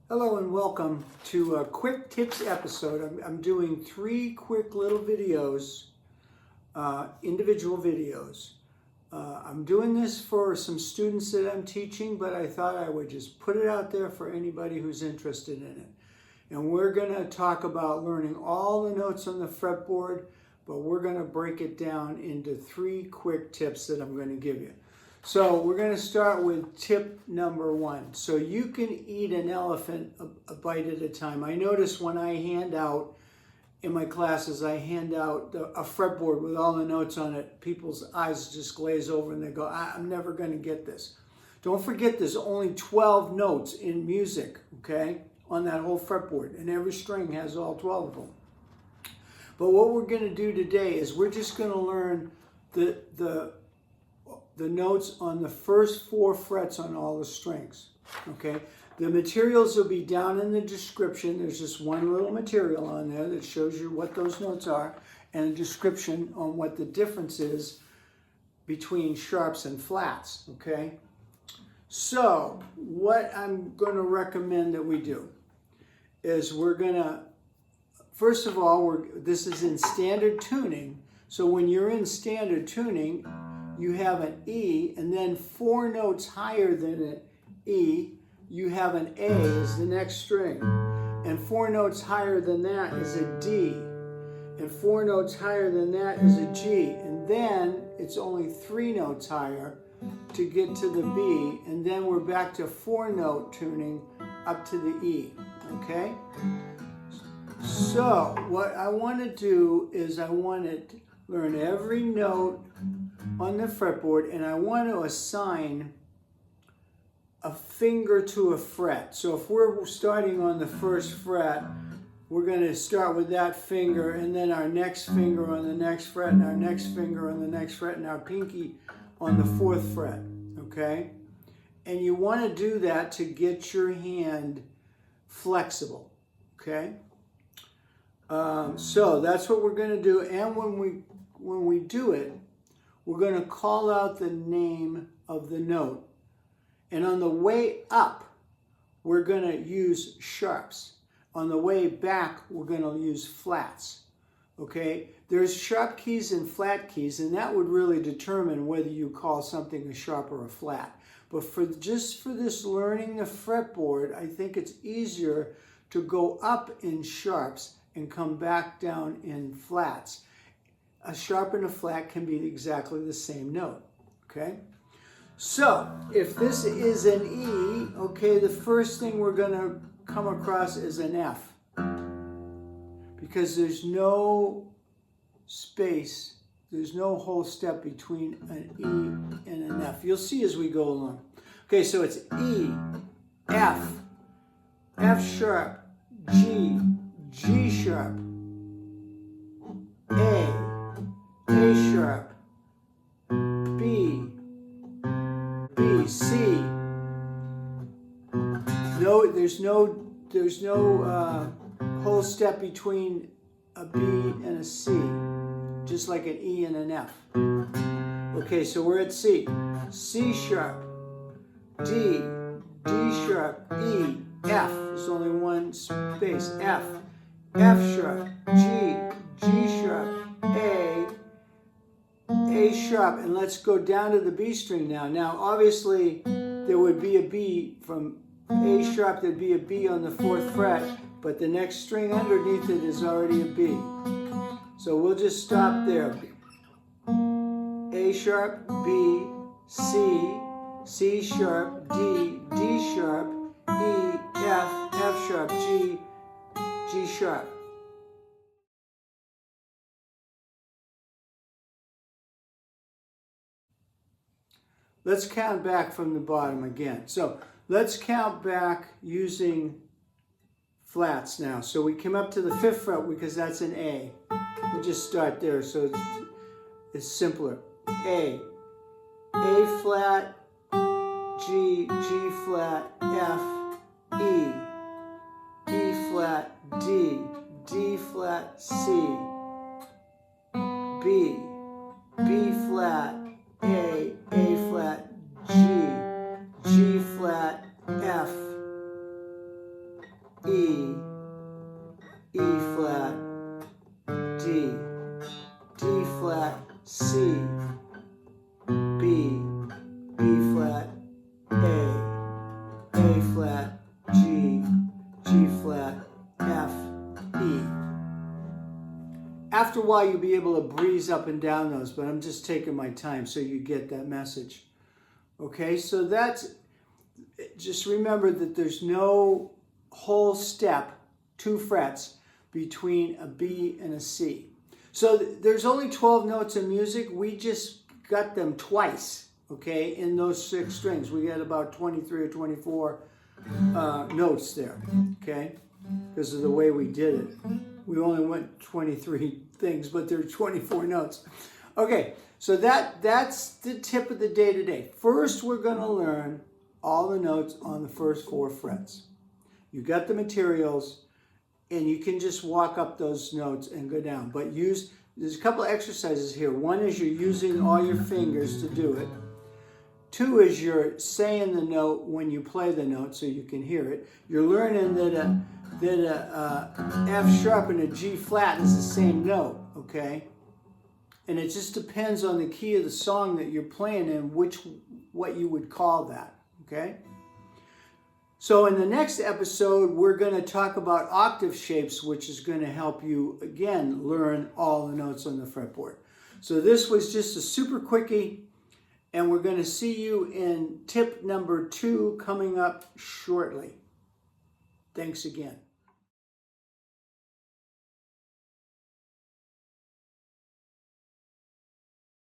Hello and welcome to a quick tips episode. I'm doing 3 quick little videos, individual videos. I'm doing this for some students that I'm teaching, but I thought I would just put it out there for anybody who's interested in it. And we're going to talk about learning all the notes on the fretboard, but we're going to break it down into 3 quick tips that I'm going to give you. So we're going to start with tip number 1. So you can eat an elephant a bite at a time. I notice when I hand out, in my classes, I hand out a fretboard with all the notes on it, people's eyes just glaze over and they go, I'm never going to get this. Don't forget there's only 12 notes in music, okay, on that whole fretboard, and every string has all 12 of them. But what we're going to do today is we're just going to learn the notes on the first 4 frets on all the strings, okay? The materials will be down in the description. There's just one little material on there that shows you what those notes are and a description on what the difference is between sharps and flats, okay? So what I'm going to recommend that we do is we're going to, first of all, this is in standard tuning. So when you're in standard tuning, you have an E, and then 4 notes higher than an E, you have an A as the next string. And 4 notes higher than that is a D. And 4 notes higher than that is a G. And then it's only 3 notes higher to get to the B. And then we're back to 4-note tuning up to the E, okay? So what I want to do is I want to learn every note on the fretboard, and I want to assign a finger to a fret. So if we're starting on the first fret, we're going to start with that finger, and then our next finger on the next fret, and our next finger on the next fret, and our pinky on the 4th fret, okay? And you want to do that to get your hand flexible, okay? So that's what we're going to do, and when we do it, we're going to call out the name of the note. And on the way up, we're going to use sharps. On the way back, we're going to use flats. Okay? There's sharp keys and flat keys, and that would really determine whether you call something a sharp or a flat. But just for this learning the fretboard, I think it's easier to go up in sharps and come back down in flats. A sharp and a flat can be exactly the same note, okay? So, if this is an E, okay, the first thing we're going to come across is an F. Because there's no space, there's no whole step between an E and an F. You'll see as we go along. Okay, so it's E, F, F sharp, G, G sharp, A sharp, B, C. No, there's no whole step between a B and a C, just like an E and an F. Okay, so we're at C. C sharp, D, D sharp, E, F. There's only one space. F, F sharp, G, G sharp, A sharp, and let's go down to the B string now. Now, obviously, there would be a B from A sharp, there'd be a B on the 4th fret, but the next string underneath it is already a B. So we'll just stop there. A sharp, B, C, C sharp, D, D sharp, E, F, F sharp, G, G sharp. Let's count back from the bottom again. So let's count back using flats now. So we came up to the 5th fret because that's an A. We'll just start there so it's simpler. A flat, G, G flat, F, E flat, D, D flat, C, B flat, A flat, G flat, F, E, E flat, D, D flat, C, B, B flat, A flat, G, G flat, F, E. After a while, you'll be able to breeze up and down those, but I'm just taking my time so you get that message. Okay, so that's, just remember that there's no whole step, 2 frets, between a B and a C. So there's only 12 notes in music. We just got them twice, okay, in those 6 strings. We got about 23 or 24 notes there, okay, because of the way we did it. We only went 23 things, but there are 24 notes. Okay, so that's the tip of the day today. First, we're going to learn all the notes on the first 4 frets. You got the materials, and you can just walk up those notes and go down. But there's a couple of exercises here. One is you're using all your fingers to do it. 2 is you're saying the note when you play the note so you can hear it. You're learning that a F sharp and a G flat is the same note, okay? And it just depends on the key of the song that you're playing and what you would call that, okay? So in the next episode, we're going to talk about octave shapes, which is going to help you, again, learn all the notes on the fretboard. So this was just a super quickie, and we're going to see you in tip number 2 coming up shortly. Thanks again.